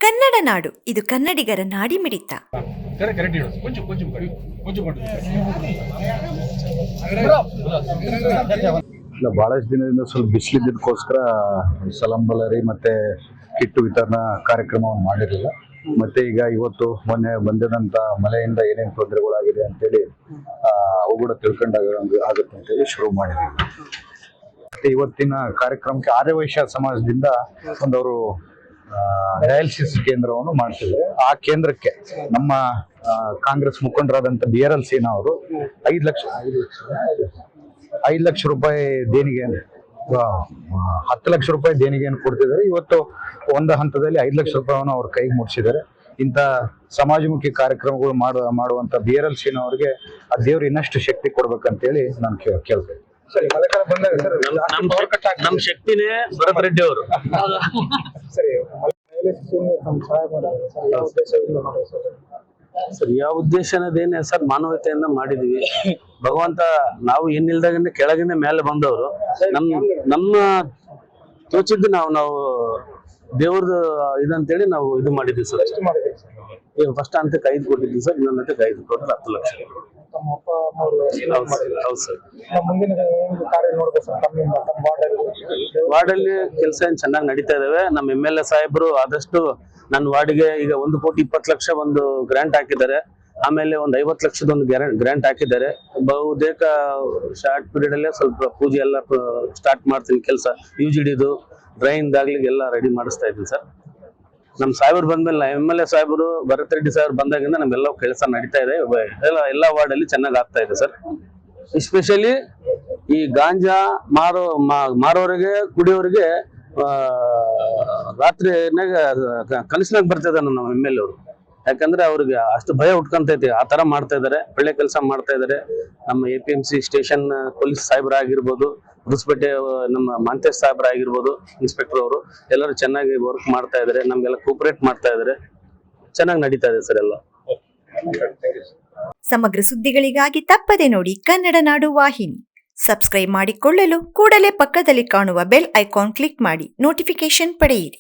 ಕನ್ನಡ ನಾಡು, ಇದು ಕನ್ನಡಿಗರ ನಾಡಿಮಿಡಿತ. ಬಹಳಷ್ಟು ದಿನದಿಂದ ಸ್ವಲ್ಪ ಬಿಸಿಲಿದ್ದಕ್ಕೋಸ್ಕರ ಸಲಾಂಬಲರಿ ಮತ್ತೆ ಕಿಟ್ಟು ವಿತರಣಾ ಕಾರ್ಯಕ್ರಮವನ್ನು ಮಾಡಿರಲಿಲ್ಲ. ಮತ್ತೆ ಈಗ ಇವತ್ತು ಮೊನ್ನೆ ಬಂದಿದಂತ ಮಳೆಯಿಂದ ಏನೇನು ತೊಂದರೆಗಳಾಗಿದೆ ಅಂತೇಳಿ ಅವು ಕೂಡ ತಿಳ್ಕೊಂಡಾಗ ಆಗುತ್ತೆ ಅಂತೇಳಿ ಶುರು ಮಾಡಿದ್ದೀವಿ. ಮತ್ತೆ ಇವತ್ತಿನ ಕಾರ್ಯಕ್ರಮಕ್ಕೆ ಆರ್ಯವೈಶ್ಯ ಸಮಾಜದಿಂದ ಒಂದವರು ಡಯಾಲಿಸಿಸ್ ಕೇಂದ್ರವನ್ನು ಮಾಡ್ತಿದ್ದಾರೆ. ಆ ಕೇಂದ್ರಕ್ಕೆ ನಮ್ಮ ಕಾಂಗ್ರೆಸ್ ಮುಖಂಡರಾದಂತ BRL ಸೇನಾ ಅವರು 5 ಲಕ್ಷ ರೂಪಾಯಿ ದೇಣಿಗೆಯನ್ನು 10 ಲಕ್ಷ ರೂಪಾಯಿ ದೇಣಿಗೆಯನ್ನು ಕೊಡ್ತಿದ್ದಾರೆ. ಇವತ್ತು ಒಂದು ಹಂತದಲ್ಲಿ 5 ಲಕ್ಷ ರೂಪಾಯಿಯನ್ನು ಅವ್ರ ಕೈಗೆ ಮುಟ್ಟಿಸಿದ್ದಾರೆ. ಇಂಥ ಸಮಾಜಮುಖಿ ಕಾರ್ಯಕ್ರಮಗಳು ಮಾಡುವಂತ BRL ಸೇನಾ ಅವರಿಗೆ ಆ ದೇವ್ರು ಇನ್ನಷ್ಟು ಶಕ್ತಿ ಕೊಡ್ಬೇಕಂತೇಳಿ ನಾನು ಕೇಳ್ತೇನೆ. ನಮ್ ಶಕ್ತಿನೇ ಭರತ್ ರೆಡ್ಡಿ ಅವರು. ಸರ್, ಯಾವ ಉದ್ದೇಶ ಅನ್ನೋದೇನೆ ಸರ್, ಮಾನವತೆಯಿಂದ ಮಾಡಿದೀವಿ. ಭಗವಂತ ನಾವು ಏನಿಲ್ದಾಗಿಂದ ಕೆಳಗಿಂದ ಮೇಲೆ ಬಂದವರು. ನಮ್ಮ ತೋಚಿದ್ದು ನಾವು ದೇವ್ರದ್ದು ಇದಂತೇಳಿ ನಾವು ಇದು ಮಾಡಿದ್ವಿ ಸರ್. ಈಗ ಫಸ್ಟ್ ಹಂತಕ್ಕೆ 5 ಕೊಟ್ಟಿದ್ವಿ ಸರ್, ಇನ್ನೊಂದು ಹಂತಕ್ಕೆ 5 ಟೋಟಲ್ 10 ಲಕ್ಷ. ಹೌದು ಸರ್. ವಾರ್ಡಲ್ಲಿ ಕೆಲಸ ಏನ್ ಚೆನ್ನಾಗಿ ನಡೀತಾ ಇದಾವೆ. ನಮ್ಮ MLA ಸಾಹೇಬರು ಆದಷ್ಟು ನನ್ನ ವಾರ್ಡ್ಗೆ ಈಗ 1,20,00,000 ಒಂದು ಗ್ರಾಂಟ್ ಹಾಕಿದ್ದಾರೆ. ಆಮೇಲೆ ಒಂದು 50 ಲಕ್ಷದ ಒಂದು ಗ್ರಾಂಟ್ ಹಾಕಿದ್ದಾರೆ. ಬಹುತೇಕ ಶಾರ್ಟ್ ಪೀರಿಯಡ್ ಅಲ್ಲೇ ಸ್ವಲ್ಪ ಪೂಜೆ ಎಲ್ಲ ಸ್ಟಾರ್ಟ್ ಮಾಡ್ತೀನಿ. ಕೆಲಸ UGDದು ಡ್ರೈನ್ ದಾಗ್ಲಿಗೆ ಎಲ್ಲ ರೆಡಿ ಮಾಡಿಸ್ತಾ ಇದ್ದೀನಿ ಸರ್. ನಮ್ ಸಾಹೇಬರು ಬಂದ್ಮೇಲೆ MLA ಸಾಹೇಬರು ಭರತ್ ರೆಡ್ಡಿ ಸಾಹೇಬ್ ಬಂದಾಗಿಂದ ನಮ್ಗೆಲ್ಲ ಕೆಲಸ ನಡೀತಾ ಇದೆ. ಎಲ್ಲ ವಾರ್ಡ್ ಅಲ್ಲಿ ಚೆನ್ನಾಗಿ ಆಗ್ತಾ ಇದೆ ಸರ್. ಎಸ್ಪೆಷಲಿ ಈ ಗಾಂಜಾ ಮಾರೋರಿಗೆ ಕುಡಿಯೋರಿಗೆ ರಾತ್ರಿನಾಗ ಕನಸಿನಾಗ ಬರ್ತಿದ್ದಾರೆ ನಮ್ಮ MLA ಅವರು. ಯಾಕಂದ್ರೆ ಅವ್ರಿಗೆ ಅಷ್ಟು ಭಯ ಉಟ್ಕೊಂತೈತಿ. ಆ ತರ ಮಾಡ್ತಾ ಇದಾರೆ, ಒಳ್ಳೆ ಕೆಲಸ ಮಾಡ್ತಾ ಇದಾರೆ. ನಮ್ಮ APMC ಸ್ಟೇಷನ್ ಪೊಲೀಸ್ ಸಾಹೇಬ್ರ ಆಗಿರ್ಬೋದು, ಹೊಸಪೇಟೆ ನಮ್ಮ ಮಾಂತೇಶ್ ಸಾಹೇಬ್ರ ಆಗಿರ್ಬೋದು, ಇನ್ಸ್ಪೆಕ್ಟರ್ ಅವರು ಎಲ್ಲರೂ ಚೆನ್ನಾಗಿ ವರ್ಕ್ ಮಾಡ್ತಾ ಇದಾರೆ. ನಮ್ಗೆಲ್ಲ ಕೋಪರೇಟ್ ಮಾಡ್ತಾ ಇದಾರೆ. ಚೆನ್ನಾಗಿ ನಡೀತಾ ಇದೆ ಸರ್ ಎಲ್ಲ. ಸಮಗ್ರ ಸುದ್ದಿಗಳಿಗಾಗಿ ತಪ್ಪದೆ ನೋಡಿ ಕನ್ನಡ ನಾಡು ವಾಹಿನಿ. ಸಬ್ಸ್ಕ್ರೈಬ್ ಮಾಡಿಕೊಳ್ಳಲು ಕೂಡಲೇ ಪಕ್ಕದಲ್ಲಿ ಕಾಣುವ ಬೆಲ್ ಐಕಾನ್ ಕ್ಲಿಕ್ ಮಾಡಿ ನೋಟಿಫಿಕೇಶನ್ ಪಡೆಯಿರಿ.